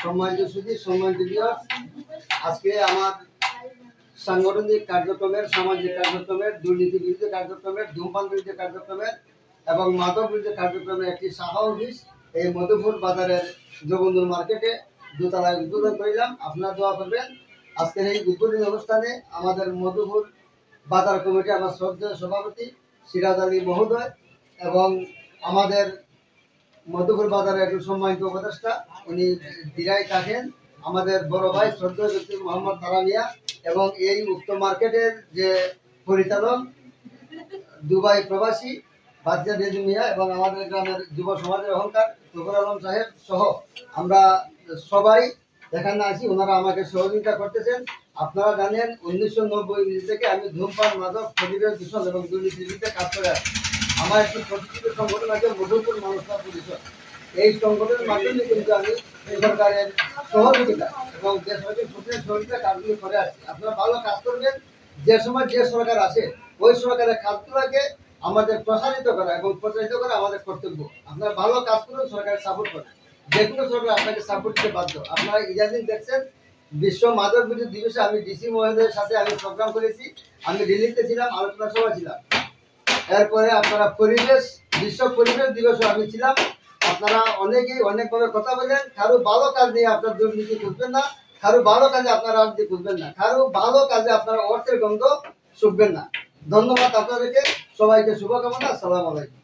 সম্মানিত সুধী, সম্মানিত ভিউয়ার্স, আজকে আমার সাংগঠনিক কার্যক্রমের, সামাজিক কার্যক্রমের, দুর্নীতি বিরোধী কার্যক্রমের, ধূমপান বিরোধী কার্যক্রমের এবং মাদক বিরোধী কার্যক্রমের একটি শাখা অফিস এই মধুপুর বাজারের যোগেন্দ্র মার্কেটে দোতলায় উদ্বোধন করিলাম। আপনারা দোয়া করবেন। আজকের এই উদ্বোধনী অনুষ্ঠানে আমাদের মধুপুর বাজার কমিটি আমার শ্রদ্ধেয় সভাপতি সিরাজ আলী মহোদয় এবং আমাদের মধুপুর বাজারের একজন সম্মানিত উপদেষ্টা উনি দিরাই থাকেন, আমাদের বড় ভাই শ্রদ্ধেয় ব্যক্তি মোহাম্মদ তারামিয়া এবং এই উক্ত মার্কেটের যে পরিচালক দুবাই প্রবাসী বাদশা রেজু মিয়া এবং আমাদের গ্রামের যুব সমাজের অহংকার তফর আলম সাহেব সহ আমরা সবাই এখানে আছি। ওনারা আমাকে সহযোগিতা করতেছেন। আপনারা জানেন 1990 থেকে আমি ধূমপান, মাদক, পরিবেশ দূষণ এবং দুর্নীতির বিরুদ্ধে কাজ করে আছি। আমার একটি প্রতিষ্ঠিত সংগঠন আছে মধুপুর মানুষরা পরিষদ। এই সংগঠনের মাধ্যমে কিন্তু আমি সরকারের সহযোগিতা এবং বেসরকারি সহযোগিতা কাজগুলি করে আসছি। আপনারা ভালো কাজ করবেন। যে সময় যে সরকার আসে ওই সরকারের কাজগুলোকে আমাদের প্রসারিত করা এবং প্রচারিত করা আমাদের কর্তব্য। আপনারা ভালো কাজ করুন, সরকারের সাপোর্ট করেন। যে কোনো সরকার আপনাকে সাপোর্ট দিতে বাধ্য। আপনারা ইদানিং দেখছেন বিশ্ব মাদক বিরোধী দিবসে আমি ডিসি মহোদয়ের সাথে আমি প্রোগ্রাম করেছি। আমি দিল্লিতে ছিলাম, আলোচনা সভা ছিলাম। এরপরে আপনারা বিশ্ব পরিবেশ দিবসে আমি ছিলাম। আপনারা অনেকেই অনেকভাবে কথা বলেন। কারো ভালো কাজ নিয়ে আপনার দুর্নীতি খুঁজবেন না, কারো ভালো কাজে আপনারা রাজনীতি খুঁজবেন না, কারো ভালো কাজে আপনারা অর্থের গন্ধ শুকবেন না। ধন্যবাদ আপনাদেরকে, সবাইকে শুভকামনা। আসসালামু আলাইকুম।